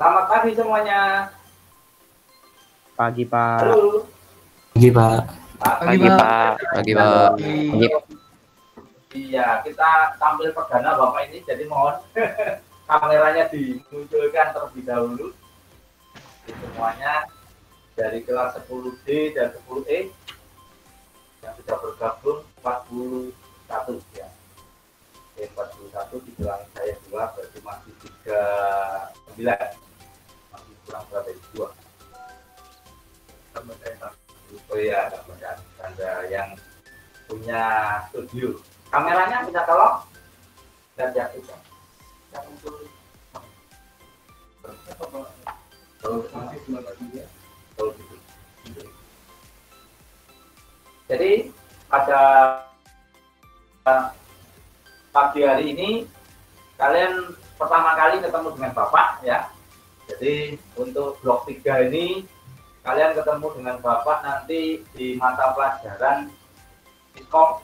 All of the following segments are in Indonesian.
Selamat pagi semuanya. Pagi, Pak. Halo. Pagi, Pak. Pagi, Pak. Pagi, Pak. Iya, kita tampil perdana Bapak ini, jadi mohon kameranya dimunculkan terlebih dahulu. Jadi semuanya dari kelas 10D dan 10E yang sudah bergabung 41 ya. 41 dibilang saya 2 berarti masih 39. Masih kurang berapa dari 2. Oh iya, Anda yang punya studio. Kameranya bisa tolong dan diaktifkan. Jadi pada pagi hari ini kalian pertama kali ketemu dengan Bapak ya. Jadi untuk blok 3 ini kalian ketemu dengan Bapak nanti di mata pelajaran Iskom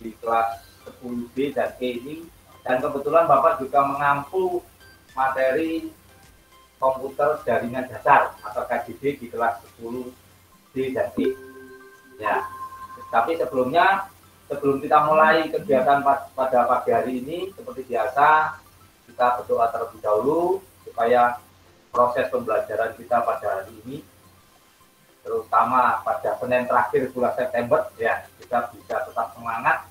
di kelas 10B dan E ini, dan kebetulan Bapak juga mengampu materi komputer jaringan dasar atau KJD di kelas 10D dan E ya. Tapi sebelum kita mulai kegiatan pada pagi hari ini, seperti biasa kita berdoa terlebih dahulu supaya proses pembelajaran kita pada hari ini, terutama pada Senin terakhir bulan September ya, kita bisa tetap semangat,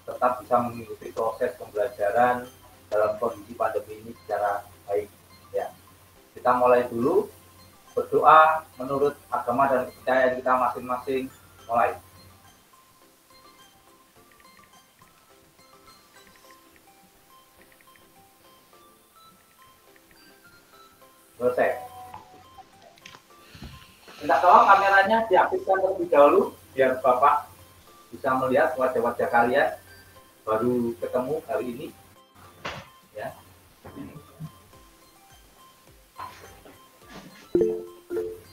tetap bisa mengikuti proses pembelajaran dalam kondisi pandemi ini secara baik ya. Kita mulai dulu berdoa menurut agama dan kepercayaan kita masing-masing. Mulai. Selesai. Minta tolong kameranya diaktifkan terlebih dahulu biar Bapak bisa melihat wajah-wajah kalian baru ketemu hari ini ya.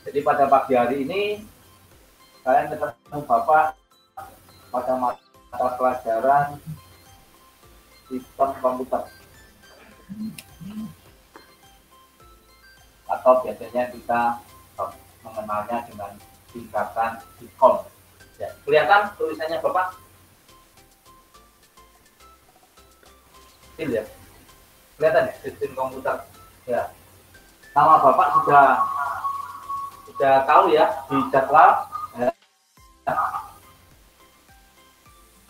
Jadi pada pagi hari ini kalian ketemu Bapak pada mata pelajaran sistem komputer atau biasanya kita mengenalnya dengan singkatan Iskom. Ya, kelihatan tulisannya Bapak? Ya, kelihatan ya, sistem komputer. Ya, nama Bapak sudah tahu ya di jadwal. Ya.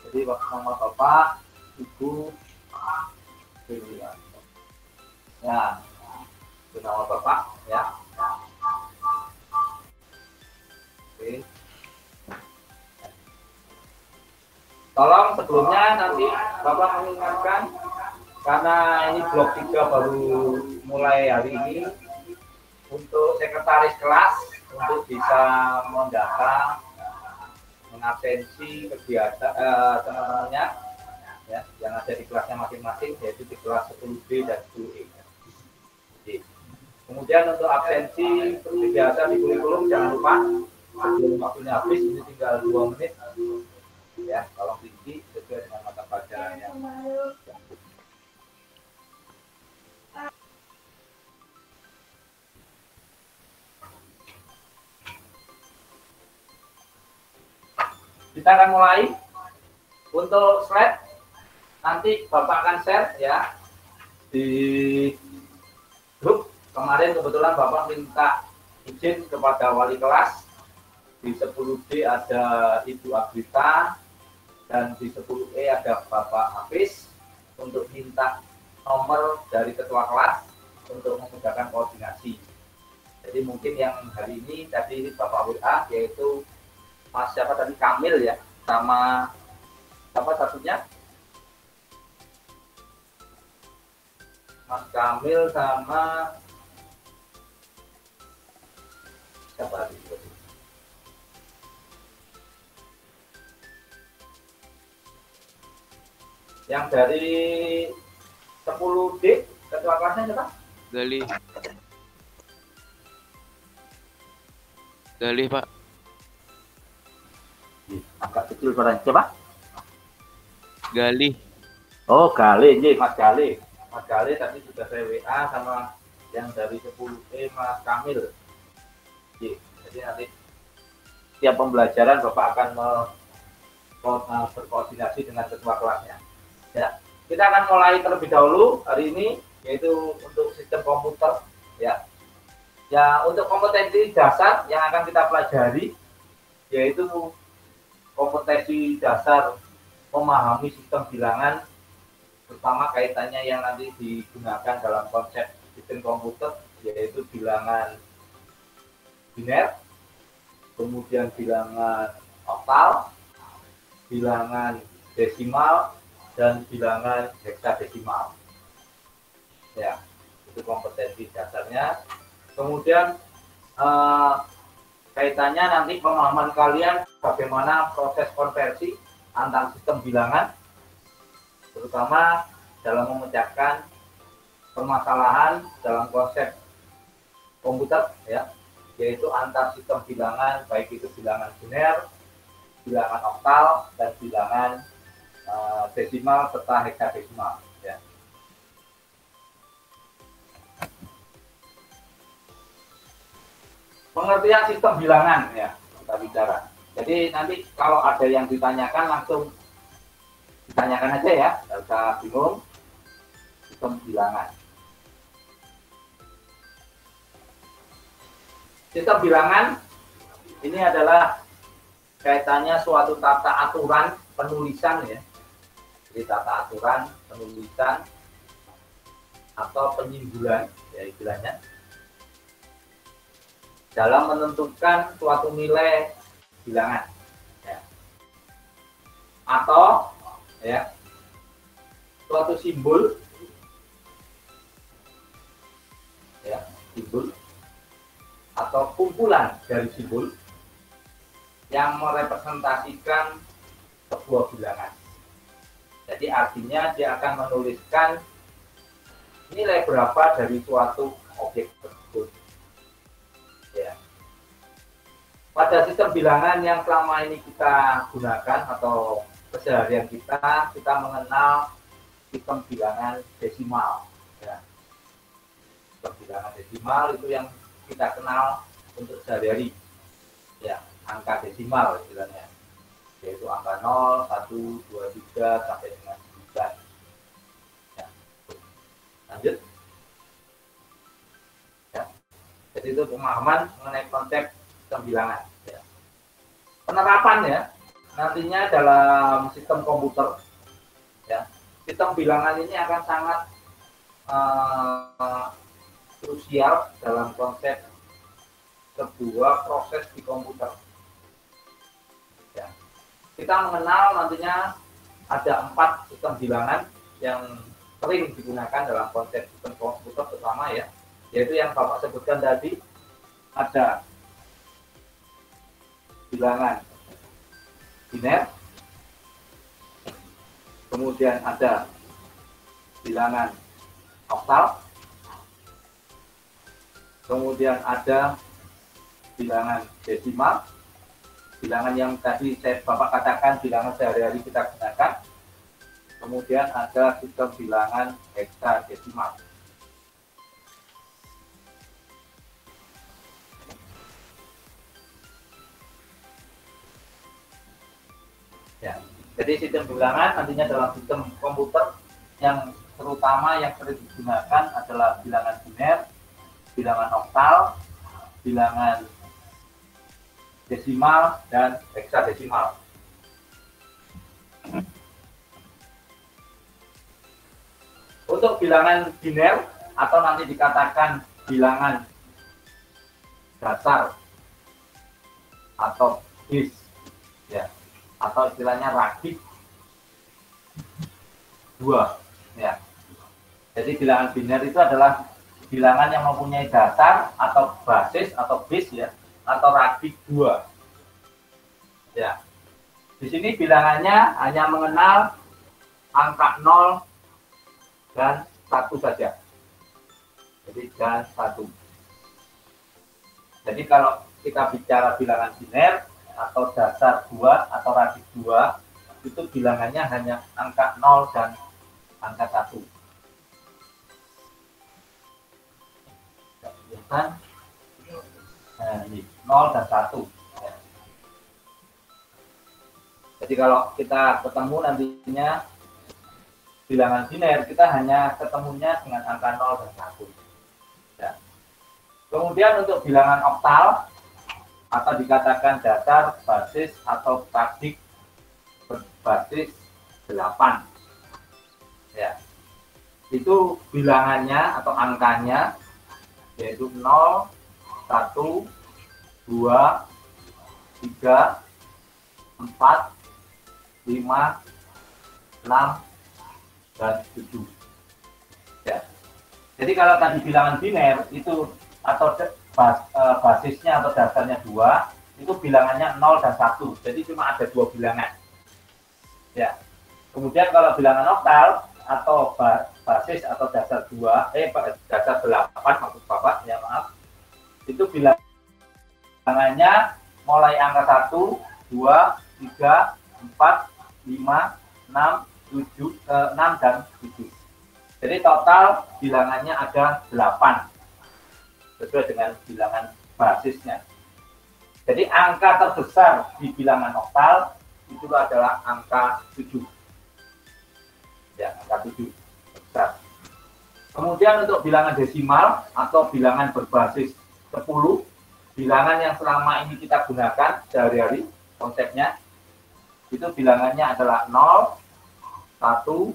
Jadi nama Bapak Ibu ya, itu nama Bapak ya. Oke. Tolong sebelumnya nanti Bapak mengingatkan, karena ini blok 3 baru mulai hari ini, untuk sekretaris kelas untuk bisa mendata, mengabsensi kegiatan teman-temannya ya, yang ada di kelasnya masing-masing, yaitu di kelas 10B dan 10E. Kemudian untuk absensi seperti biasa di kurikulum jangan lupa sebelum waktunya habis, ini tinggal 2 menit ya, kalau tinggi sesuai dengan mata pelajarannya. Kita akan mulai. Untuk slide nanti Bapak akan share ya di grup. Kemarin kebetulan Bapak minta izin kepada wali kelas. Di 10D ada Ibu Agrita dan di 10E ada Bapak Hafiz untuk minta nomor dari ketua kelas untuk memudahkan koordinasi. Jadi mungkin yang hari ini tadi Bapak WA, yaitu Mas siapa tadi, Kamil ya, sama apa satunya, Mas Kamil sama siapa lagi? Yang dari 10D ketua kelasnya siapa? Galih, Pak. Agak kecil suaranya. Siapa? Galih. Oh, Galih, Mas Galih. Mas Galih tadi sudah saya WA sama yang dari 10E Mas Kamil. Oke, jadi nanti tiap pembelajaran Bapak akan berkoordinasi dengan ketua kelasnya. Ya, kita akan mulai terlebih dahulu hari ini, yaitu untuk sistem komputer. Ya, untuk kompetensi dasar yang akan kita pelajari, yaitu kompetensi dasar memahami sistem bilangan, terutama kaitannya yang nanti digunakan dalam konsep sistem komputer, yaitu bilangan biner, kemudian bilangan oktal, bilangan desimal, dan bilangan heksadesimal. Ya, itu kompetensi dasarnya. Kemudian kaitannya nanti pemahaman kalian bagaimana proses konversi antar sistem bilangan, terutama dalam memecahkan permasalahan dalam konsep komputer, ya, yaitu antar sistem bilangan, baik itu bilangan biner, bilangan oktal, dan bilangan desimal serta heksadesimal. Ya. Pengertian sistem bilangan, ya, kita bicara. Jadi nanti kalau ada yang ditanyakan langsung ditanyakan aja ya, tidak usah bingung. Sistem bilangan. Sistem bilangan ini adalah kaitannya suatu tata aturan penulisan, ya. Jadi tata aturan penulisan atau penyimbulan, ya istilahnya, dalam menentukan suatu nilai bilangan, ya. Atau ya suatu simbol, ya, simbol atau kumpulan dari simbol yang merepresentasikan sebuah bilangan. Jadi artinya dia akan menuliskan nilai berapa dari suatu objek tersebut. Ya. Pada sistem bilangan yang selama ini kita gunakan atau keseharian kita mengenal sistem bilangan desimal. Ya. Sistem bilangan desimal itu yang kita kenal untuk sehari-hari. Ya, angka desimal istilahnya, yaitu angka 0, 1, 2, 3 sampai dengan 9. Ya. Lanjut. Ya. Jadi itu pemahaman mengenai konsep sistem bilangan. Ya. Penerapannya nantinya dalam sistem komputer, ya, sistem bilangan ini akan sangat krusial dalam konsep sebuah proses di komputer. Ya. Kita mengenal nantinya ada 4 sistem bilangan yang sering digunakan dalam konsep sistem komputer terutama, ya, yaitu yang Bapak sebutkan tadi. Ada bilangan biner, kemudian ada bilangan oktal, kemudian ada bilangan desimal, bilangan yang tadi Bapak katakan bilangan sehari-hari kita gunakan, kemudian ada sistem bilangan heksadesimal. Ya, jadi sistem bilangan nantinya dalam sistem komputer yang terutama yang sering digunakan adalah bilangan biner, bilangan oktal, bilangan desimal, dan heksadesimal. Untuk bilangan biner atau nanti dikatakan bilangan dasar atau base, ya, atau istilahnya rakit 2, ya. Jadi bilangan biner itu adalah bilangan yang mempunyai dasar atau basis atau base, ya, atau rakit 2. Ya. Di sini bilangannya hanya mengenal angka 0 dan 1 saja. Jadi dan 1. Jadi kalau kita bicara bilangan biner atau dasar 2 atau rakit 2, itu bilangannya hanya angka 0 dan angka 1. dan ini 0 dan 1. Ya. Jadi kalau kita ketemu nantinya bilangan biner, kita hanya ketemunya dengan angka 0 dan 1. Ya. Kemudian untuk bilangan oktal atau dikatakan dasar, basis, atau pradik berbasis 8. Ya. Itu bilangannya atau angkanya yaitu 0, 1, 2, 3, 4, 5, 6, dan 7. Ya. Jadi kalau tadi bilangan biner itu atau basisnya atau dasarnya 2, itu bilangannya 0 dan 1. Jadi cuma ada 2 bilangan. Ya. Kemudian kalau bilangan oktal atau basis atau dasar 2, dasar 8 maksud Bapak, ya maaf. Itu bilangannya mulai angka 1, 2, 3, 4, 5, 6, 7, 6 dan 7. Jadi total bilangannya ada 8. Sesuai dengan bilangan basisnya. Jadi angka terbesar di bilangan oktal itu adalah angka 7. Ya, angka 7 besar. Kemudian untuk bilangan desimal atau bilangan berbasis 10, bilangan yang selama ini kita gunakan sehari-hari konsepnya, itu bilangannya adalah 0, 1,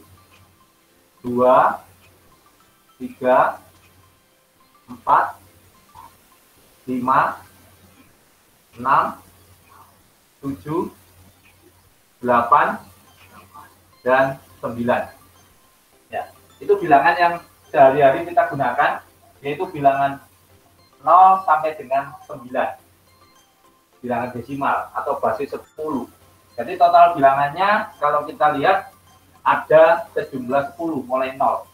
2, 3, 4, 5, 6, 7, 8, dan 9. Ya, itu bilangan yang sehari-hari kita gunakan, yaitu bilangan 0 sampai dengan 9. Bilangan desimal atau basis 10. Jadi total bilangannya kalau kita lihat ada sejumlah 10 mulai 0.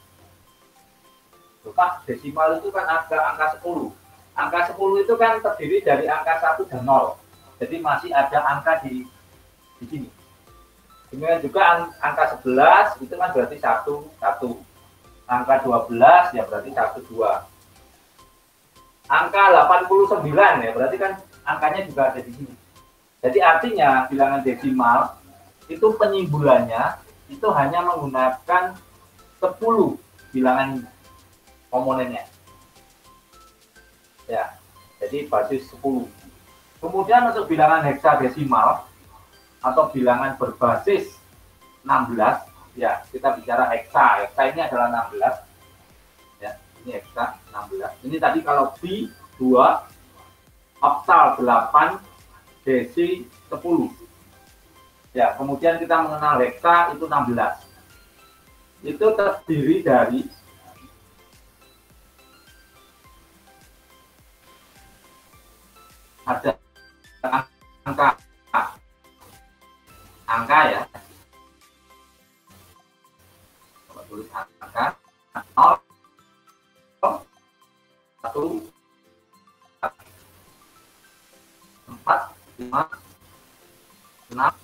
Pak, desimal itu kan ada angka 10. Angka 10 itu kan terdiri dari angka 1 dan 0. Jadi masih ada angka di sini. Kemudian juga angka 11 itu kan berarti 1, 1. Angka 12 ya berarti 1, 2. Angka 89 ya berarti kan angkanya juga ada di sini. Jadi artinya bilangan desimal itu penyimbolannya itu hanya menggunakan 10 bilangan komponennya. Ya, jadi basis 10. Kemudian untuk bilangan heksadesimal atau bilangan berbasis 16, ya kita bicara heksa. Heksa ini adalah 16. Ya, ini heksa 16. Ini tadi kalau bi 2, oktal 8, desi 10. Ya, kemudian kita mengenal heksa itu 16. Itu terdiri dari ada angka ya, coba tulis angka 0, 1, 4, 5, 6,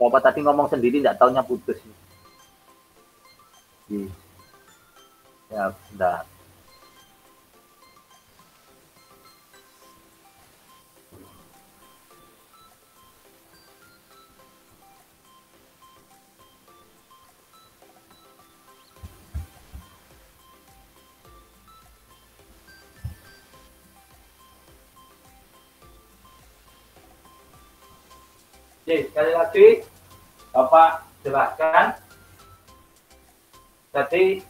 Bapak tadi ngomong sendiri, nggak taunya putus. Ya, sudah. Oke, sekali lagi Bapak jelaskan tadi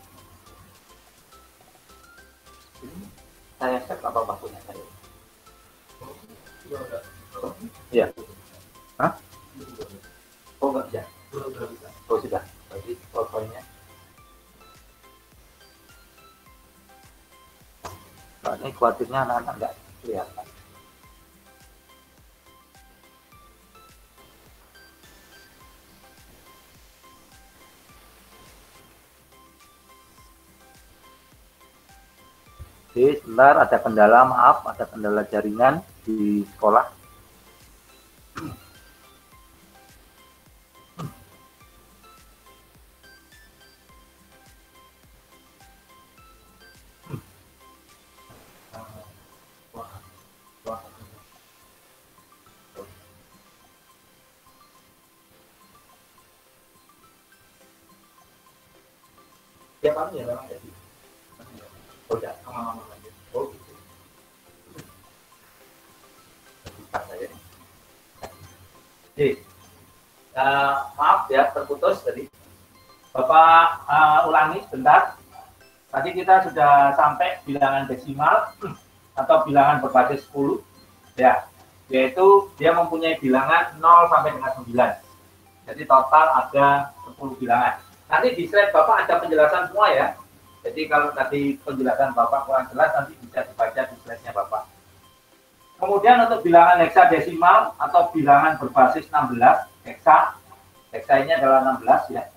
saya cek apa bakunya tadi. Iya. Hah? Oh enggak bisa. Oh sudah. Jadi powerpointnya. Nah, ini khawatirnya anak-anak enggak kelihatan. Oke, sebentar ada kendala, maaf, ada kendala jaringan di sekolah. Ya kami ya memang jadi. Oh ya, sama-sama lagi. Oh gitu. Jadi, maaf ya terputus tadi. Bapak ulangi sebentar. Tadi kita sudah sampai bilangan desimal atau bilangan berbasis 10 ya, yaitu dia mempunyai bilangan 0 sampai dengan 9. Jadi total ada 10 bilangan. Nanti di slide Bapak ada penjelasan semua ya. Jadi kalau tadi penjelasan Bapak kurang jelas, nanti bisa dibaca di slide-nya Bapak. Kemudian untuk bilangan heksadesimal atau bilangan berbasis 16, heksa ini adalah 16 ya.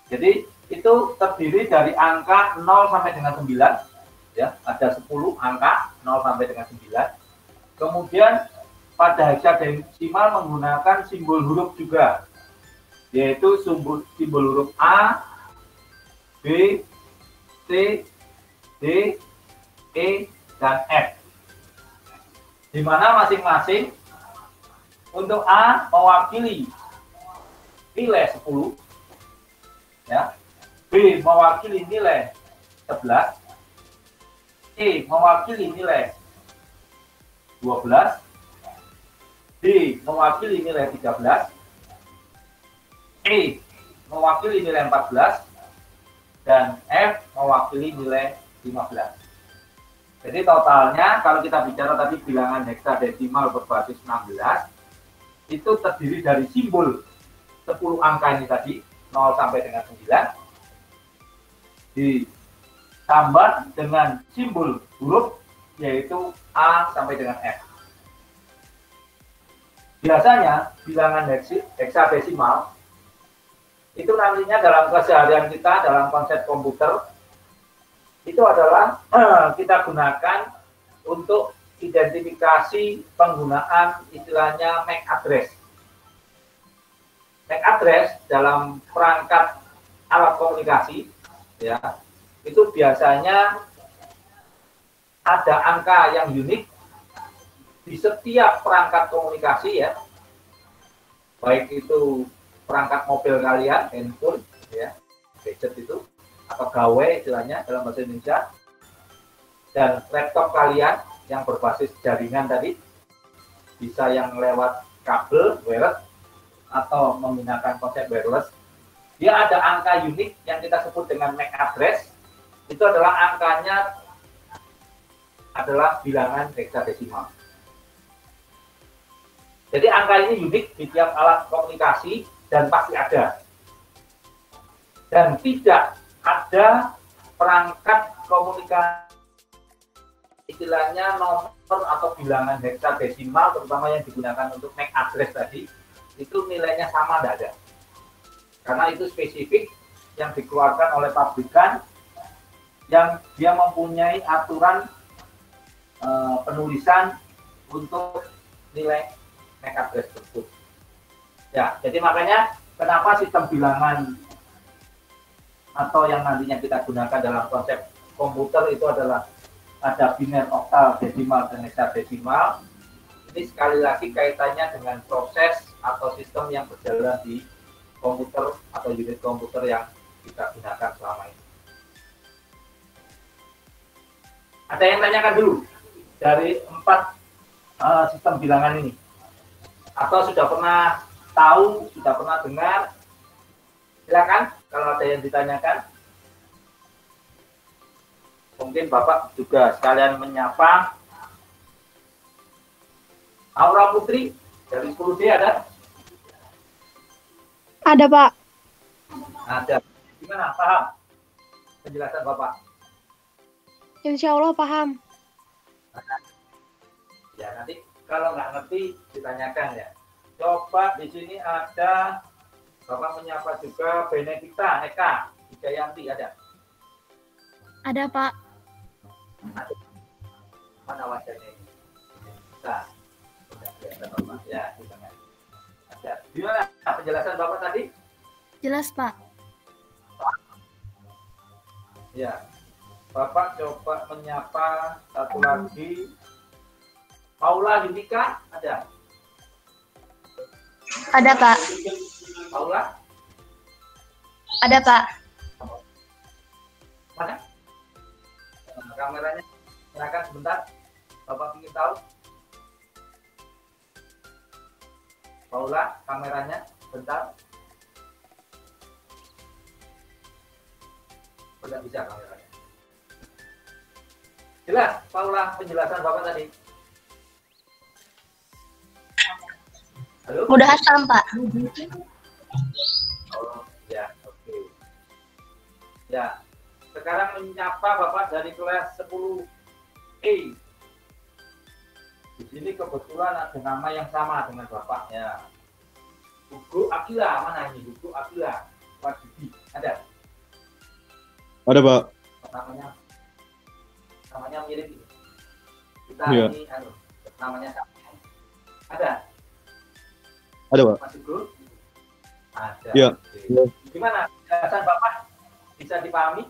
Jadi itu terdiri dari angka 0 sampai dengan 9 ya, ada 10 angka 0 sampai dengan 9. Kemudian pada heksadesimal menggunakan simbol huruf juga, yaitu simbol huruf A, B, C, D, E, dan F. Di mana masing-masing untuk A mewakili nilai 10, ya, B mewakili nilai 11, E mewakili nilai 12, D mewakili nilai 13, E mewakili nilai 14, dan F mewakili nilai 15. Jadi totalnya kalau kita bicara tadi bilangan heksadesimal berbasis 16 itu terdiri dari simbol 10 angka ini tadi 0 sampai dengan 9 ditambah dengan simbol huruf yaitu A sampai dengan F. Biasanya bilangan heksadesimal itu nantinya dalam keseharian kita, dalam konsep komputer, itu adalah kita gunakan untuk identifikasi penggunaan istilahnya MAC address. MAC address dalam perangkat alat komunikasi, ya, itu biasanya ada angka yang unik di setiap perangkat komunikasi, ya, baik itu perangkat mobil kalian, handphone, ya, gadget itu, atau gawe istilahnya dalam bahasa Indonesia, dan laptop kalian yang berbasis jaringan tadi, bisa yang lewat kabel wireless atau menggunakan konsep wireless. Dia ada angka unik yang kita sebut dengan MAC address. Itu adalah angkanya adalah bilangan heksadesimal. Jadi angka ini unik di tiap alat komunikasi dan pasti ada. Dan tidak ada perangkat komunikasi istilahnya nomor atau bilangan heksadesimal terutama yang digunakan untuk MAC address tadi itu nilainya sama, tidak ada. Karena itu spesifik yang dikeluarkan oleh pabrikan yang dia mempunyai aturan penulisan untuk nilai MAC address tersebut. Ya, jadi makanya kenapa sistem bilangan atau yang nantinya kita gunakan dalam konsep komputer itu adalah ada biner, oktal, desimal, dan hexadesimal. Ini sekali lagi kaitannya dengan proses atau sistem yang berjalan di komputer atau unit komputer yang kita gunakan selama ini. Ada yang tanyakan dulu dari 4 sistem bilangan ini? Atau sudah pernah tahu, sudah pernah dengar? Silakan kalau ada yang ditanyakan. Mungkin Bapak juga sekalian menyapa. Aura Putri dari 10D ada? Ada, Pak. Ada. Gimana? Paham penjelasan Bapak? Insya Allah paham. Ya, nanti kalau nggak ngerti ditanyakan ya. Coba di sini ada Bapak menyapa juga Benedikta, Eka, Wijayanti ada? Ada, Pak. Ada. Mana wajahnya ini? Benedikta. Bapak. Ya, di tengah. Ada. Gimana penjelasan Bapak tadi? Jelas, Pak. Ya. Bapak coba menyapa satu lagi. Paula Yudika ada? Ada, Pak. Paula? Ada, Pak. Mana? Kameranya, silakan sebentar. Bapak ingin tahu. Paula, kameranya, bentar. Tidak bisa kameranya. Jelas, Paula, penjelasan Bapak tadi. Halo? Mudah hafal, Pak. Oh, ya, oke. Ya, sekarang menyapa Bapak dari kelas 10E. Di sini kebetulan ada nama yang sama dengan Bapaknya. Hugo Akila, mana ini? Hugo Akila, Wajibi, ada? Ada, Pak. Namanya mirip ini. Kita Iya. ini, namanya sama. Ada? Ada, Pak. Mas Hugo? Ada. Iya. Oke. Iya. Gimana? Penjelasan Bapak bisa dipahami?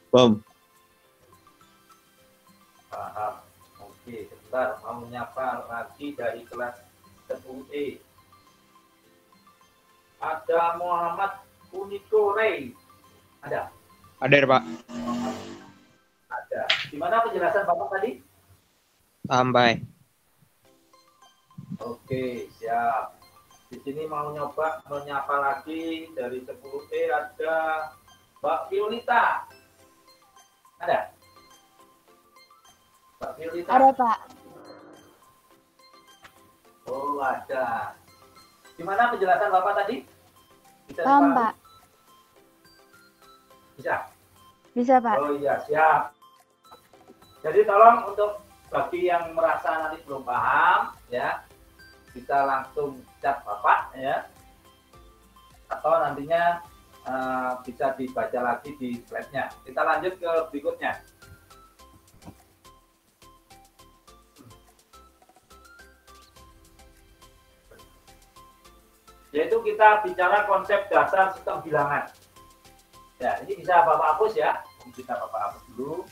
Paham. Paham. Oke, sebentar mau menyapa lagi dari kelas 10E. Ada Muhammad Uniko Rey. Ada? Ada, Pak. Ada. Gimana penjelasan Bapak tadi? Paham, Pak. Oke, siap. Di sini mau nyoba menyapa lagi dari 10E ada Mbak Violita. Ada? Mbak Violita? Ada, Pak. Oh, ada. Gimana penjelasan Bapak tadi? Bisa Paham, dipahami? Pak. Bisa? Bisa, Pak. Oh iya, siap. Jadi tolong untuk bagi yang merasa nanti belum paham, ya, bisa langsung chat Bapak, ya. Atau nantinya bisa dibaca lagi di slide-nya. Kita lanjut ke berikutnya. Yaitu kita bicara konsep dasar sistem bilangan. Ya, ini bisa Bapak hapus ya. Ini kita Bapak hapus dulu.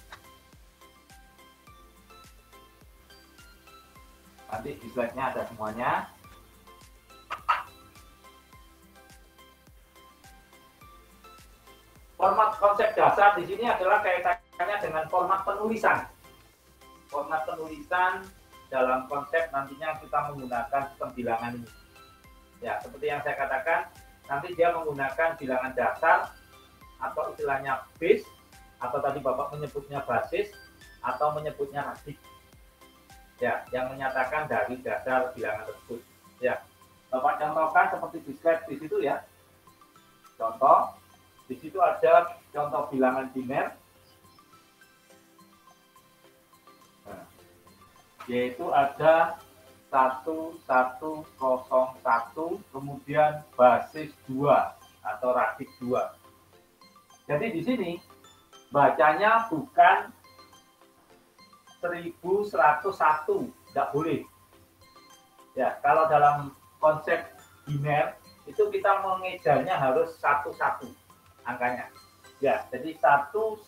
Nanti di slide-nya ada semuanya. Format konsep dasar di sini adalah kaitannya dengan format penulisan. Format penulisan dalam konsep nantinya kita menggunakan sistem bilangan ini. Ya, seperti yang saya katakan, nanti dia menggunakan bilangan dasar atau istilahnya base, atau tadi Bapak menyebutnya basis, atau menyebutnya radik. Ya, yang menyatakan dari dasar bilangan tersebut. Ya, Bapak contohkan seperti di slide di situ ya. Contoh, di situ ada contoh bilangan biner, nah, yaitu ada 1101, kemudian basis 2 atau radik 2. Jadi di sini bacanya bukan 1101, tidak boleh. Ya, kalau dalam konsep biner kita mengejanya harus satu-satu angkanya. Ya, jadi 1101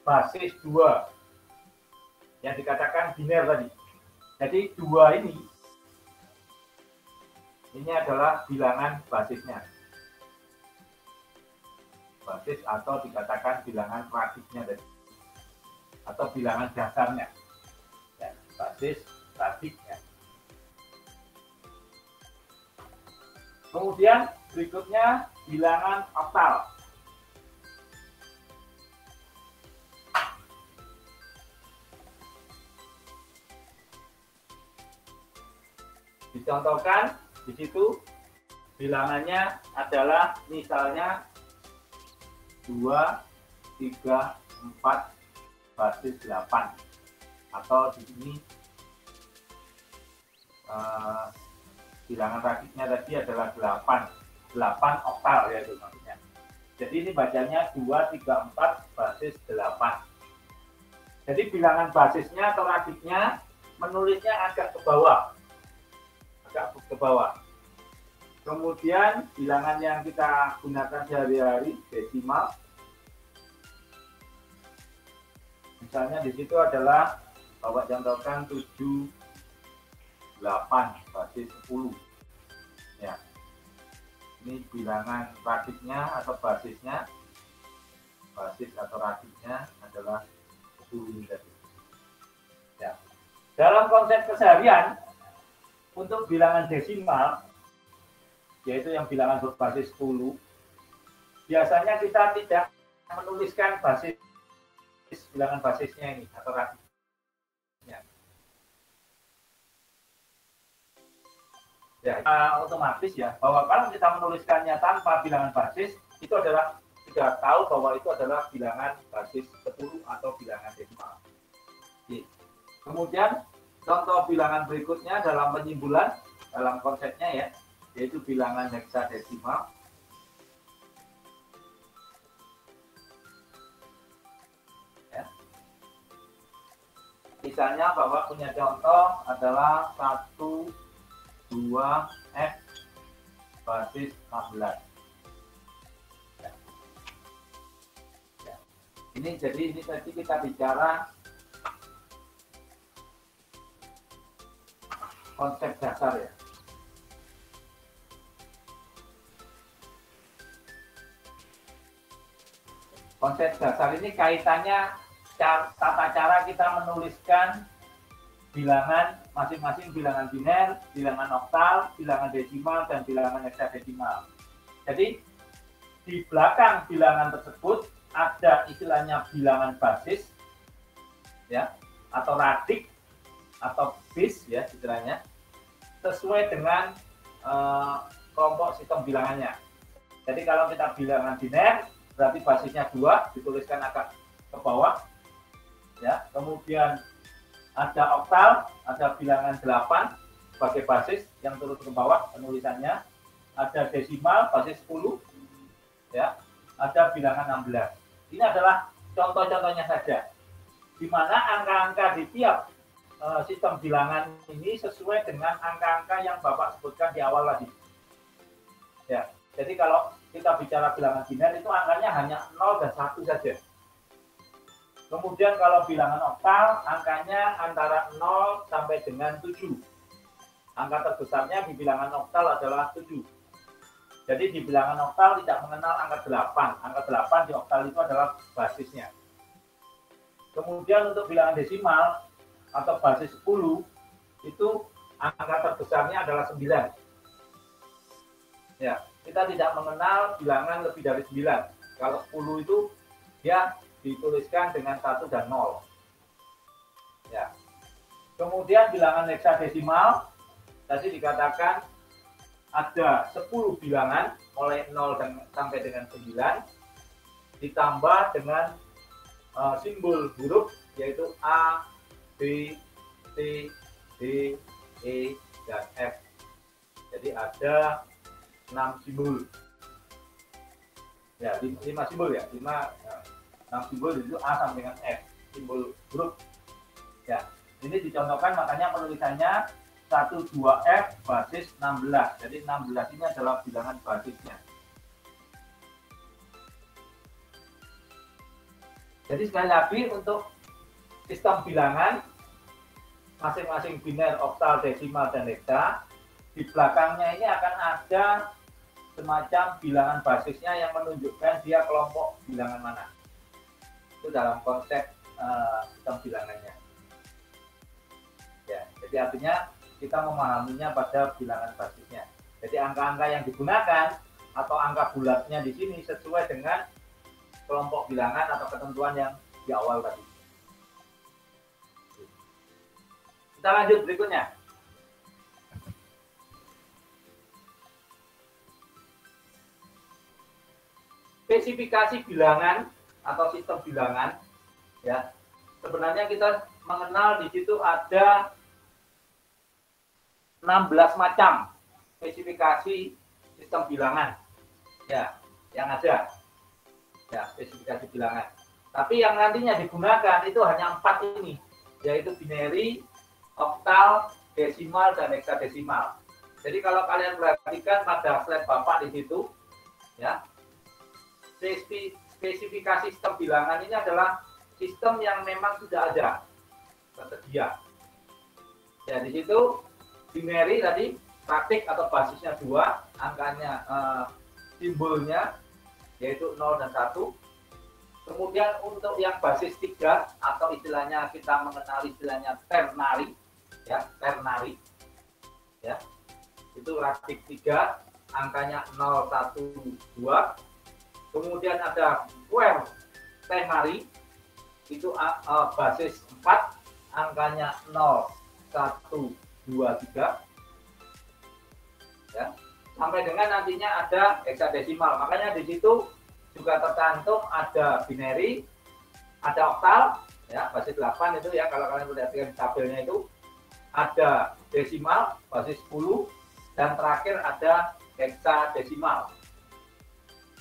basis 2 yang dikatakan biner tadi. Jadi 2 ini adalah bilangan basisnya. Basis atau dikatakan bilangan radiknya tadi. Atau bilangan dasarnya. Ya, basis radiknya. Kemudian berikutnya bilangan oktal. Dicontohkan di situ bilangannya adalah misalnya 2, 3, 4 basis 8 atau di sini bilangan radiknya tadi adalah 8 oktal ya itu maksudnya. Jadi ini bacanya 2, 3, 4 basis 8. Jadi bilangan basisnya atau radiknya menulisnya agak ke bawah. Kemudian bilangan yang kita gunakan sehari-hari desimal. Misalnya di situ adalah Bapak contohkan 7, 8 basis 10. Ya. Ini bilangan radiknya atau basisnya. Basis atau radiknya adalah 10 tadi. Ya. Dalam konsep keseharian untuk bilangan desimal, yaitu yang bilangan berbasis 10, biasanya kita tidak menuliskan basis bilangan basisnya ini atau radiknya. Ya, otomatis ya bahwa kalau kita menuliskannya tanpa bilangan basis, itu adalah sudah tahu bahwa itu adalah bilangan basis 10 atau bilangan desimal. Oke. Kemudian contoh bilangan berikutnya dalam penyimbulan, dalam konsepnya ya, yaitu bilangan heksadesimal. Ya. Misalnya Bapak punya contoh adalah 1, 2, F basis 16. Ya. Ya. Ini tadi kita bicara konsep dasar ya. Konsep dasar ini kaitannya tata cara kita menuliskan bilangan masing-masing, bilangan biner, bilangan oktal, bilangan desimal, dan bilangan heksadesimal. Jadi di belakang bilangan tersebut ada istilahnya bilangan basis ya, atau radik atau bis ya istilahnya, sesuai dengan kelompok sistem bilangannya. Jadi kalau kita bilangan biner berarti basisnya 2, dituliskan agak ke bawah ya. Kemudian ada oktal, ada bilangan 8 sebagai basis yang turun ke bawah penulisannya. Ada desimal basis 10 ya. Ada bilangan 16. Ini adalah contoh-contohnya saja, di mana angka-angka di tiap sistem bilangan ini sesuai dengan angka-angka yang Bapak sebutkan di awal tadi. Ya, jadi kalau kita bicara bilangan biner itu angkanya hanya 0 dan 1 saja. Kemudian kalau bilangan oktal angkanya antara 0 sampai dengan 7. Angka terbesarnya di bilangan oktal adalah 7. Jadi di bilangan oktal tidak mengenal angka 8. Angka 8 di oktal itu adalah basisnya. Kemudian untuk bilangan desimal atau basis 10 itu angka terbesarnya adalah 9. Ya, kita tidak mengenal bilangan lebih dari 9. Kalau 10 itu dia dituliskan dengan 1 dan 0. Ya. Kemudian bilangan heksadesimal tadi dikatakan ada 10 bilangan mulai 0 sampai dengan 9 ditambah dengan simbol huruf yaitu A, B, C, D, E, dan F. Jadi ada 6 simbol. Ya, 5 simbol ya. 6 simbol itu A sampai dengan F. Simbol huruf. Ya, ini dicontohkan makanya penulisannya 1, 12F basis 16. Jadi 16 ini adalah bilangan basisnya. Jadi sekali lagi untuk sistem bilangan masing-masing biner, oktal, desimal, dan heksa, di belakangnya ini akan ada semacam bilangan basisnya yang menunjukkan dia kelompok bilangan mana. Itu dalam konsep sistem bilangannya. Ya, jadi artinya kita memahaminya pada bilangan basisnya. Jadi angka-angka yang digunakan atau angka bulatnya di sini sesuai dengan kelompok bilangan atau ketentuan yang di awal tadi. Kita lanjut berikutnya. Spesifikasi bilangan atau sistem bilangan, ya. Sebenarnya kita mengenal di situ ada 16 macam spesifikasi sistem bilangan, ya, yang ada, ya, spesifikasi bilangan. Tapi yang nantinya digunakan itu hanya 4 ini, yaitu binary, oktal, desimal, dan heksadesimal. Jadi kalau kalian perhatikan pada slide Bapak di situ, ya, spesifikasi sistem bilangan ini adalah sistem yang memang sudah ada, tersedia. Ya, di situ binary tadi praktik atau basisnya 2, angkanya simbolnya yaitu 0 dan 1. Kemudian untuk yang basis 3 atau istilahnya kita mengenal istilahnya ternary, ya, ternary, ya, itu raktik 3, angkanya 0, 1, 2. Kemudian ada quaternary, itu basis 4, angkanya 0, 1, 2, 3. Ya, sampai dengan nantinya ada heksadesimal. Makanya di situ juga tercantum ada binary, ada oktal, ya, basis 8 itu ya, kalau kalian perhatikan tabelnya itu ada desimal basis 10 dan terakhir ada heksadesimal.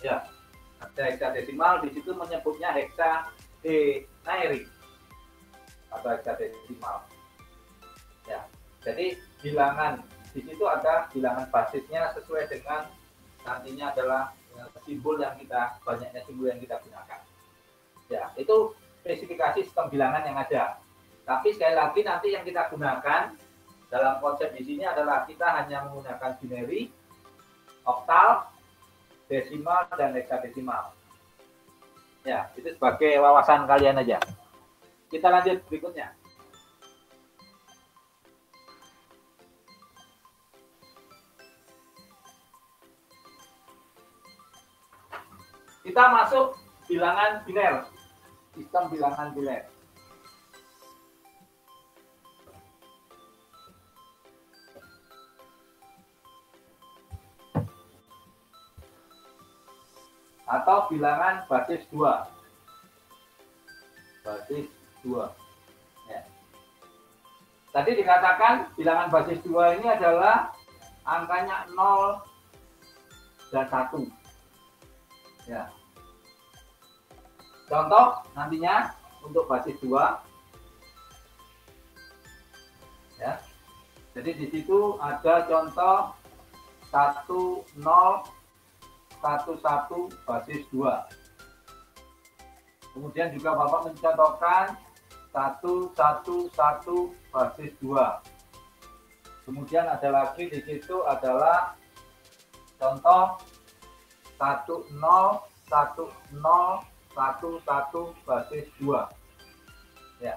Ya, ada heksadesimal, di situ menyebutnya heksadenary atau heksadesimal. Ya, jadi bilangan di situ ada bilangan basisnya sesuai dengan nantinya adalah simbol yang kita, banyaknya simbol yang kita gunakan. Ya, itu spesifikasi sistem bilangan yang ada. Tapi sekali lagi nanti yang kita gunakan dalam konsep di sini adalah kita hanya menggunakan binary, oktal, desimal, dan heksadesimal. Ya, itu sebagai wawasan kalian aja. Kita lanjut berikutnya. Kita masuk bilangan biner, sistem bilangan biner. Atau bilangan basis 2. Basis 2. Ya. Tadi dikatakan bilangan basis 2 ini adalah angkanya 0 dan 1. Ya. Contoh nantinya untuk basis 2. Ya. Jadi di situ ada contoh 1, 0, 1, basis 2. Kemudian juga Bapak mencontohkan 1, 1, basis 2. Kemudian ada lagi di situ adalah contoh 1, 0, 1, basis 2. Ya.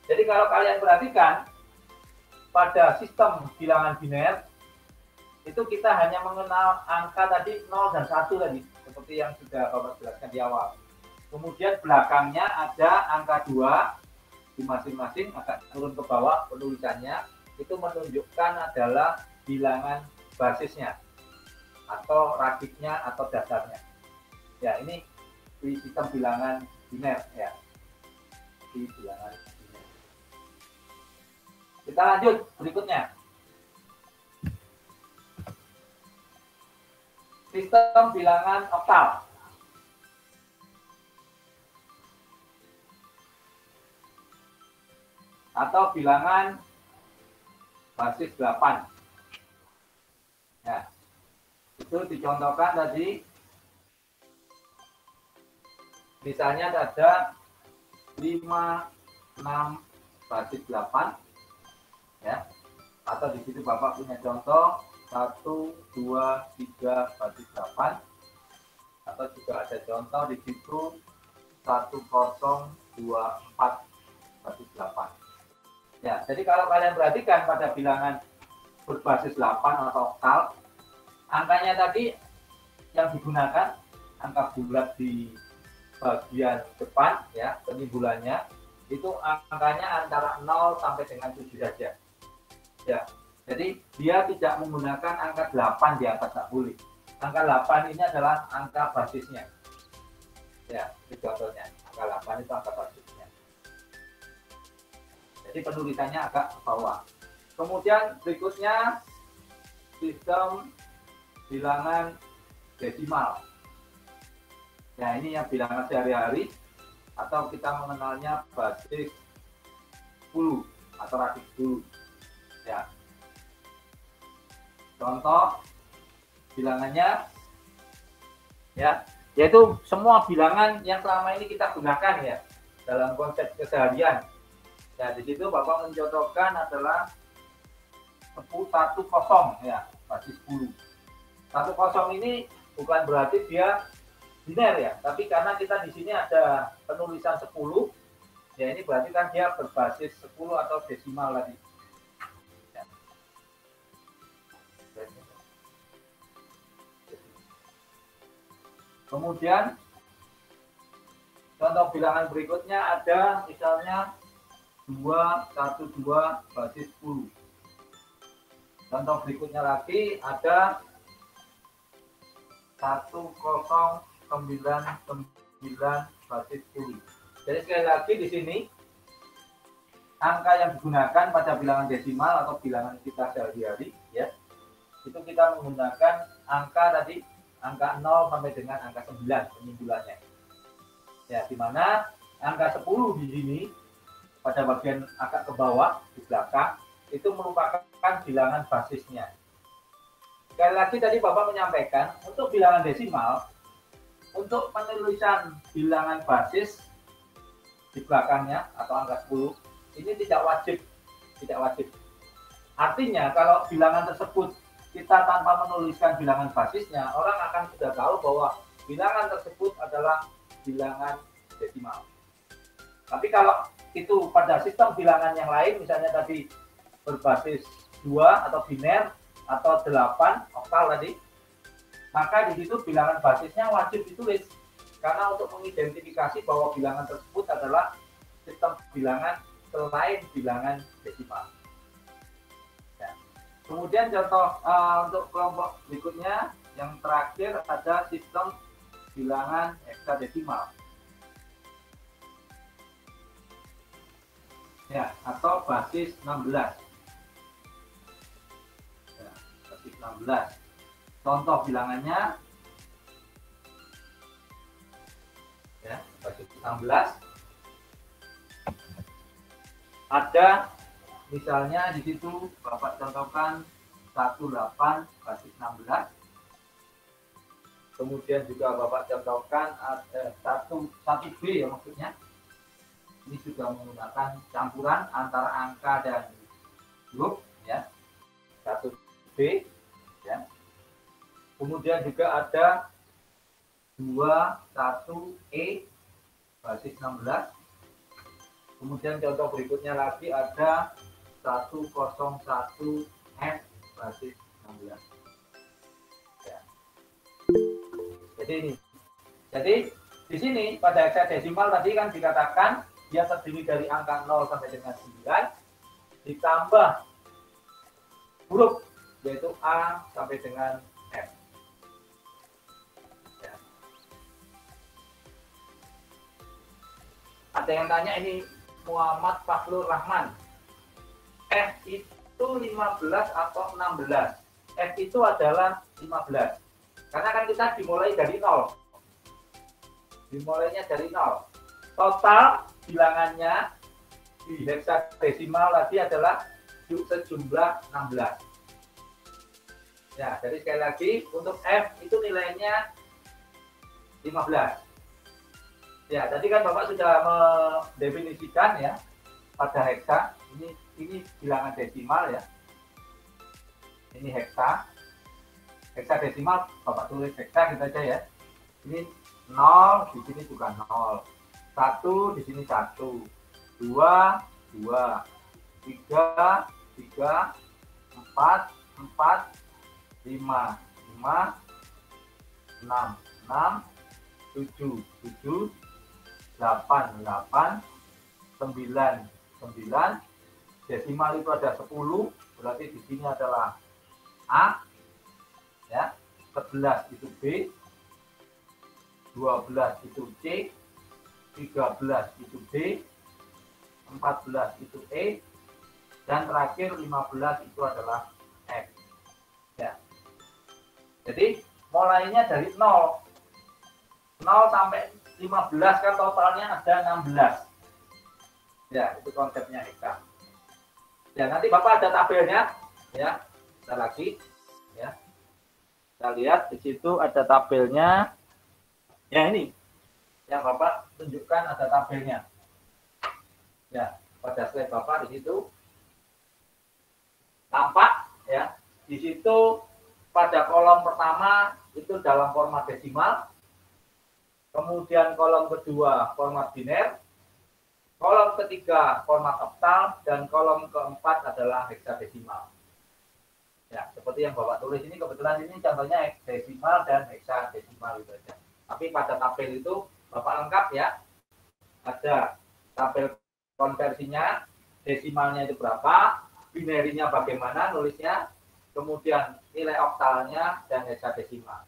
Jadi kalau kalian perhatikan pada sistem bilangan biner itu kita hanya mengenal angka tadi 0 dan 1 tadi, seperti yang sudah Bapak jelaskan di awal. Kemudian belakangnya ada angka 2 di masing-masing, agak turun ke bawah penulisannya, itu menunjukkan adalah bilangan basisnya, atau rakitnya, atau dasarnya. Ya, ini di sistem bilangan biner, ya. Di bilangan biner. Kita lanjut berikutnya. Sistem bilangan oktal. Atau bilangan basis 8. Ya, itu dicontohkan tadi. Misalnya ada 5, 6 basis 8. Ya. Atau di situ Bapak punya contoh 1, 2, 3 basis 8. Atau juga ada contoh di situ 1, 0, 2, 4 basis 8. Ya, jadi kalau kalian perhatikan pada bilangan berbasis 8 atau oktal, angkanya tadi yang digunakan angka bulat di bagian depan ya, penimbulannya itu angkanya antara 0 sampai dengan 7 saja. Ya. Jadi dia tidak menggunakan angka 8 di atas, tak boleh. Angka 8 ini adalah angka basisnya. Ya, itu contohnya. Angka 8 itu angka basisnya. Jadi penulisannya agak ke bawah. Kemudian berikutnya sistem bilangan desimal. Nah, ini yang bilangan sehari-hari atau kita mengenalnya basis 10 atau radix 10. Ya. Contoh bilangannya ya, yaitu semua bilangan yang selama ini kita gunakan ya dalam konsep keseharian. Ya, di situ Bapak mencontohkan adalah 10 ya, basis 10. 10 ini bukan berarti dia biner ya, tapi karena kita di sini ada penulisan 10, ya ini berarti kan dia berbasis 10 atau desimal tadi. Ya. Kemudian contoh bilangan berikutnya ada misalnya 212 basis 10. Contoh berikutnya lagi ada 1099 basis 10. Jadi sekali lagi di sini angka yang digunakan pada bilangan desimal atau bilangan kita sehari-hari ya, itu kita menggunakan angka tadi, angka 0 sampai dengan angka 9 penyimpulannya. Ya, di mana angka 10 di sini pada bagian agak ke bawah di belakang itu merupakan bilangan basisnya. Sekali lagi tadi Bapak menyampaikan untuk bilangan desimal, untuk penulisan bilangan basis di belakangnya atau angka 10 ini tidak wajib. Artinya kalau bilangan tersebut kita tanpa menuliskan bilangan basisnya, orang akan sudah tahu bahwa bilangan tersebut adalah bilangan desimal. Tapi kalau itu pada sistem bilangan yang lain, misalnya tadi berbasis 2 atau biner atau 8 oktal tadi, maka di situ bilangan basisnya wajib ditulis karena untuk mengidentifikasi bahwa bilangan tersebut adalah sistem bilangan selain bilangan desimal. Ya. Kemudian contoh untuk kelompok berikutnya yang terakhir ada sistem bilangan heksadesimal. Ya, atau basis 16. Ya, basis 16. Contoh bilangannya ya, basis 16. Ada misalnya di situ Bapak contohkan 18 basis 16. Kemudian juga Bapak contohkan ada 1B ya maksudnya. Ini juga menggunakan campuran antara angka dan huruf ya. 1B ya. Kemudian juga ada 21E basis 16. Kemudian contoh berikutnya lagi ada 101F basis 16. Ya. Jadi ini. Jadi di sini pada heksadesimal tadi kan dikatakan dia terdiri dari angka 0 sampai dengan 9 ditambah huruf yaitu A sampai dengan F. Ya. Ada yang tanya ini Muhammad Fakhrul Rahman. F itu 15 atau 16? F itu adalah 15. Karena kan kita dimulai dari 0. Dimulainya dari 0. Total bilangannya di heksadesimal tadi adalah sejumlah 16. Ya, jadi sekali lagi untuk F itu nilainya 15. Ya, tadi kan Bapak sudah mendefinisikan ya pada heksa. Ini bilangan desimal ya. Ini heksa. Heksa desimal Bapak tulis heksa gitu aja ya. Ini 0, di sini juga 0. 1 di sini 1. 2, 2. 3, 3. 4, 4. 5, 5, 6, 6, 7, 7, 8, 8, 9, 9. Desimal itu ada 10, berarti di sini adalah A, ya. 11 itu B, 12 itu C, 13 itu D, 14 itu E, dan terakhir 15 itu adalah F. Ya. Jadi mulainya dari 0. 0 sampai 15 kan totalnya ada 16. Ya, itu konsepnya heksa. Ya, nanti Bapak ada tabelnya ya. Kita lagi ya. Kita lihat di situ ada tabelnya. Ya, ini yang Bapak tunjukkan ada tabelnya. Ya, pada slide Bapak di situ tampak ya. Di situ pada kolom pertama itu dalam format desimal, kemudian kolom kedua format biner, kolom ketiga format oktal, dan kolom keempat adalah heksadesimal. Ya, seperti yang Bapak tulis ini, kebetulan ini contohnya desimal dan heksadesimal itu aja. Tapi pada tabel itu Bapak lengkap ya, ada tabel konversinya, desimalnya itu berapa, binerinya bagaimana nulisnya, kemudian nilai oktalnya dan heksadesimal.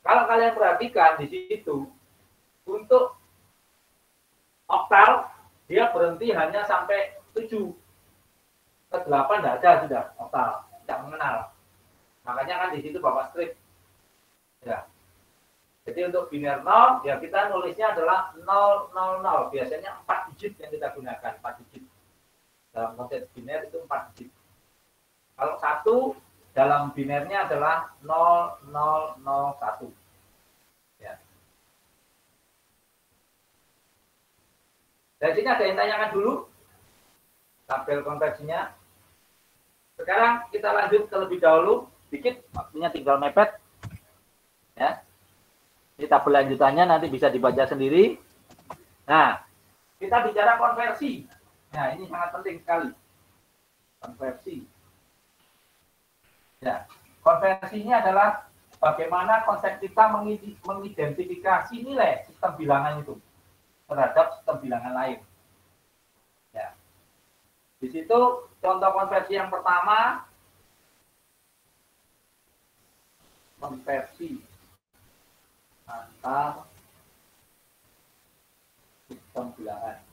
Kalau kalian perhatikan di situ, untuk oktal dia berhenti hanya sampai 7. Ke 8 tidak ada sudah oktal, tidak mengenal. Makanya kan di situ Bapak strip. Ya. Jadi untuk biner 0, ya kita nulisnya adalah 000. Biasanya 4 digit yang kita gunakan, 4 digit. Dalam konteks biner itu 4 digit. Kalau 1 dalam binernya adalah 0001. Ya. Dari sini ada yang tanyakan dulu tabel konversinya. Sekarang kita lanjut terlebih dahulu, dikit, waktunya tinggal mepet. Ya. Ini tabel lanjutannya nanti bisa dibaca sendiri. Nah, kita bicara konversi. Nah, ini sangat penting sekali. Konversi. Ya, konversinya adalah bagaimana konsep kita mengidentifikasi nilai sistem bilangan itu terhadap sistem bilangan lain. Ya. Di situ contoh konversi yang pertama, konversi antar sistem bilangan.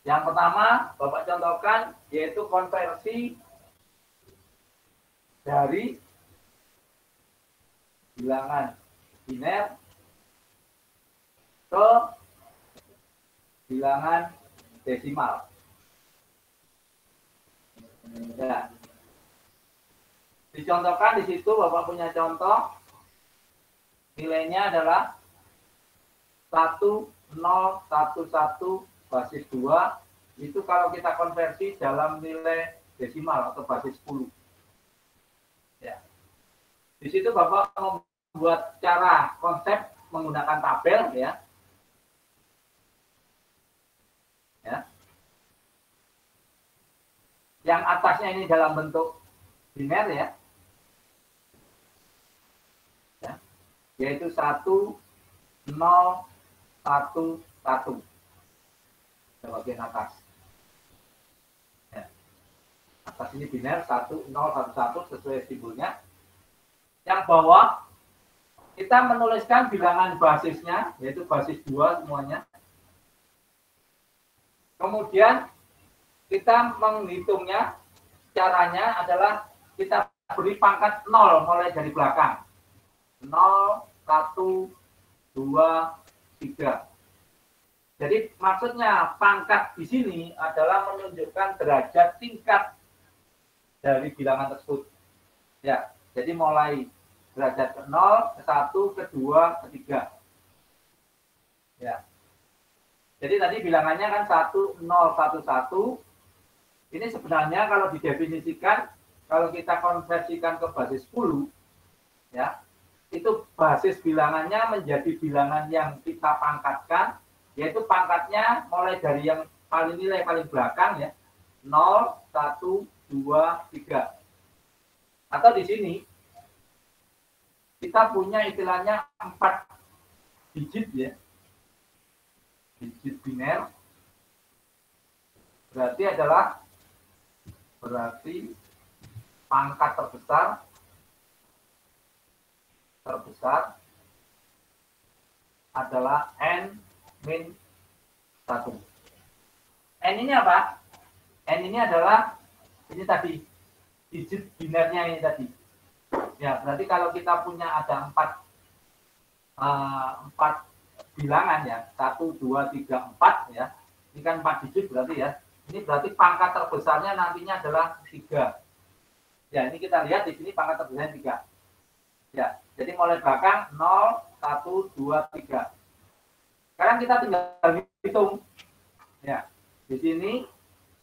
Yang pertama, Bapak contohkan, yaitu konversi dari bilangan biner ke bilangan desimal. Ya. Dicontohkan di situ, Bapak punya contoh, nilainya adalah 1011 basis 2, itu kalau kita konversi dalam nilai desimal atau basis 10. Ya. Di situ Bapak membuat cara konsep menggunakan tabel ya. Ya. Yang atasnya ini dalam bentuk biner ya. Ya. Yaitu 1011. Bagian atas. Ya. Atas ini biner 1011 sesuai simbolnya. Yang bawah kita menuliskan bilangan basisnya, yaitu basis 2 semuanya. Kemudian kita menghitungnya, caranya adalah kita beri pangkat 0 mulai dari belakang. 0, 1, 2, 3. Jadi maksudnya pangkat di sini adalah menunjukkan derajat tingkat dari bilangan tersebut. Ya, jadi mulai derajat ke 0, ke 1, ke 2, ke 3. Ya. Jadi tadi bilangannya kan 1, 0, 1, 1. Ini sebenarnya kalau didefinisikan, kalau kita konversikan ke basis 10, ya, itu basis bilangannya menjadi bilangan yang kita pangkatkan, yaitu pangkatnya mulai dari yang paling nilai paling belakang, ya, 0, 1, 2, 3. Atau di sini kita punya istilahnya 4 digit, ya, digit biner, berarti pangkat terbesar adalah n min 1. N ini apa? N ini adalah ini tadi digit binernya ini tadi. Ya, berarti kalau kita punya ada 4 bilangan, ya, 1, 2, 3, 4, ya. Ini kan 4 digit berarti, ya. Ini berarti pangkat terbesarnya nantinya adalah 3. Ya, ini kita lihat di sini pangkat terbesarnya 3. Ya, jadi mulai belakang 0, 1, 2, 3. Sekarang kita tinggal hitung. Ya, di sini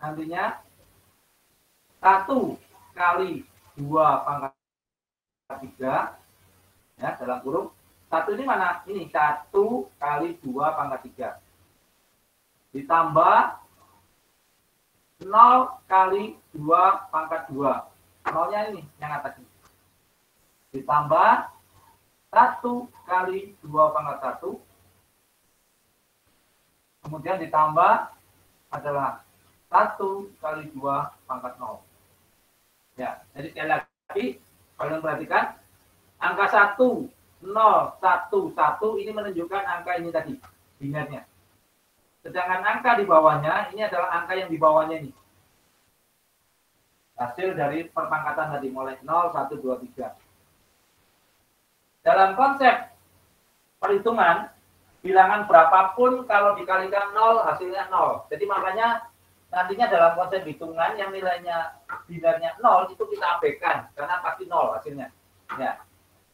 nantinya 1 kali 2 pangkat 3, ya, dalam kurung. 1 ini mana? Ini 1 kali 2 pangkat 3. Ditambah 0 kali 2 pangkat 2. 0-nya ini yang atas ini. Ditambah 1 kali 2 pangkat 1. Kemudian ditambah adalah 1 kali 2 pangkat 0. Ya, jadi sekali lagi, kalian perhatikan, angka 1, 0, 1, 1 ini menunjukkan angka ini tadi, binernya. Sedangkan angka di bawahnya, ini adalah angka yang di bawahnya ini. Hasil dari perpangkatan tadi, mulai 0, 1, 2, 3. Dalam konsep perhitungan, bilangan berapapun kalau dikalikan 0, hasilnya 0. Jadi makanya nantinya dalam konsep hitungan yang nilainya binernya 0, itu kita abaikan, karena pasti 0 hasilnya. Ya.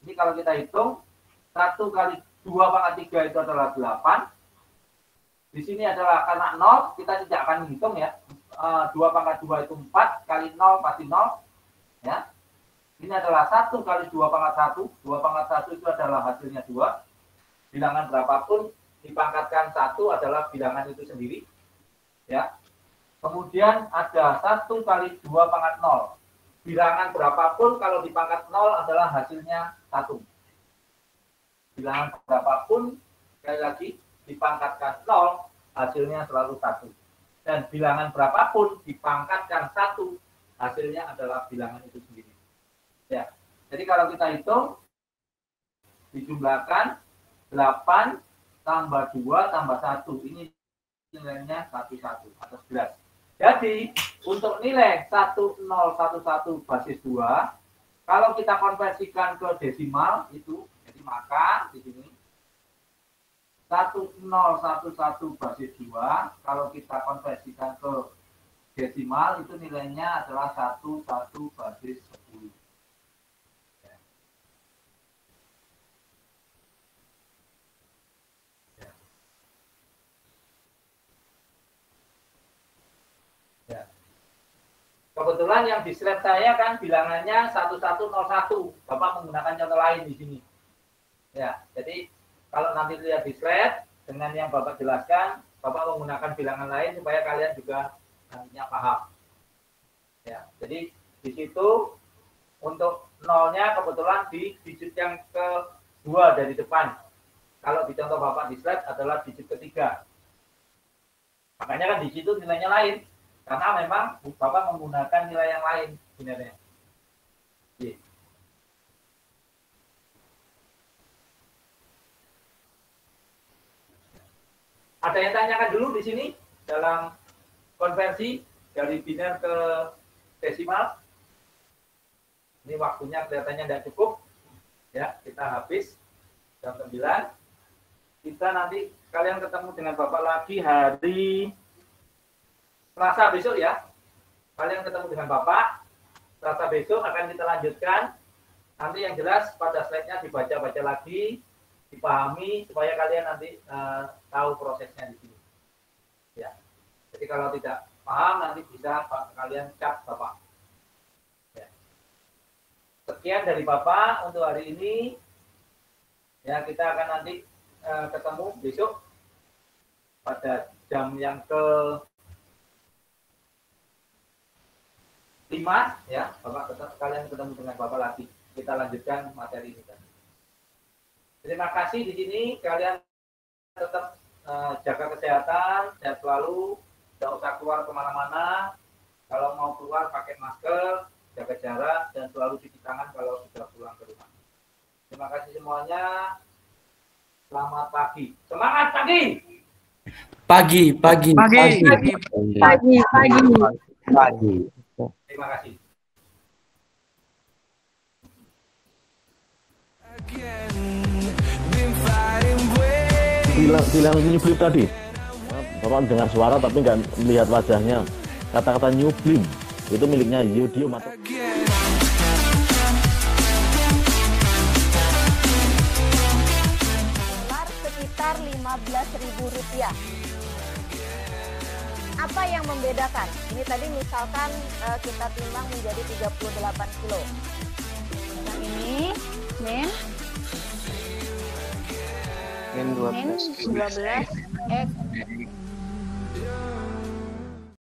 Ini kalau kita hitung, 1 kali 2 pangkat 3 itu adalah 8. Di sini adalah karena 0, kita tidak akan menghitung, ya. 2 pangkat 2 itu 4, kali 0 pasti 0. Ya. Ini adalah 1 kali 2 pangkat 1. 2 pangkat 1 itu adalah hasilnya 2. Bilangan berapapun dipangkatkan 1 adalah bilangan itu sendiri. Ya. Kemudian ada 1 kali 2 pangkat 0. Bilangan berapapun kalau dipangkat 0 adalah hasilnya 1. Bilangan berapapun, sekali lagi, dipangkatkan 0, hasilnya selalu 1. Dan bilangan berapapun dipangkatkan 1, hasilnya adalah bilangan itu sendiri. Ya. Jadi kalau kita hitung, dijumlahkan 8 tambah 2 tambah 1. Ini nilainya 11 atau 11. Jadi, untuk nilai 1011 basis 2, kalau kita konversikan ke desimal, itu, jadi maka di sini 1011 basis 2, kalau kita konversikan ke desimal, itu nilainya adalah 11 basis 10. Kebetulan yang di slide saya kan bilangannya 1101. Bapak menggunakan contoh lain di sini. Ya, jadi kalau nanti lihat di slide dengan yang Bapak jelaskan, Bapak menggunakan bilangan lain supaya kalian juga nantinya paham. Ya, jadi di situ untuk nolnya kebetulan di digit yang kedua dari depan. Kalau di contoh Bapak di slide adalah digit ketiga. Makanya kan di situ nilainya lain. Karena memang Bapak menggunakan nilai yang lain sebenarnya. Ada yang tanyakan dulu di sini dalam konversi dari biner ke desimal. Ini waktunya kelihatannya tidak cukup. Ya, kita habis jam 9. kita nanti kalian ketemu dengan Bapak lagi hari Selasa besok ya. Kalian ketemu dengan Bapak Selasa besok, akan kita lanjutkan. Nanti yang jelas pada slide-nya dibaca-baca lagi, dipahami supaya kalian nanti tahu prosesnya di sini. Ya. Jadi kalau tidak paham nanti bisa kalian chat Bapak. Ya. Sekian dari Bapak untuk hari ini. Ya, kita akan nanti ketemu besok pada jam yang ke-5 ya. Bapak kalian ketemu dengan Bapak lagi. Kita lanjutkan materi ini. Terima kasih di sini, kalian tetap jaga kesehatan, sehat selalu, tidak usah keluar kemana-mana. Kalau mau keluar pakai masker, jaga jarak, dan selalu cuci tangan kalau sudah pulang ke rumah. Terima kasih semuanya. Selamat pagi. Semangat pagi. Pagi. Terima kasih. Bilang new blim tadi, Bapak dengar suara tapi nggak melihat wajahnya. Kata-kata new blim itu miliknya Yudio Mato. Dolar sekitar Rp15.000. Apa yang membedakan? Ini tadi misalkan kita timbang menjadi 38 kilo. Yang ini min 12 X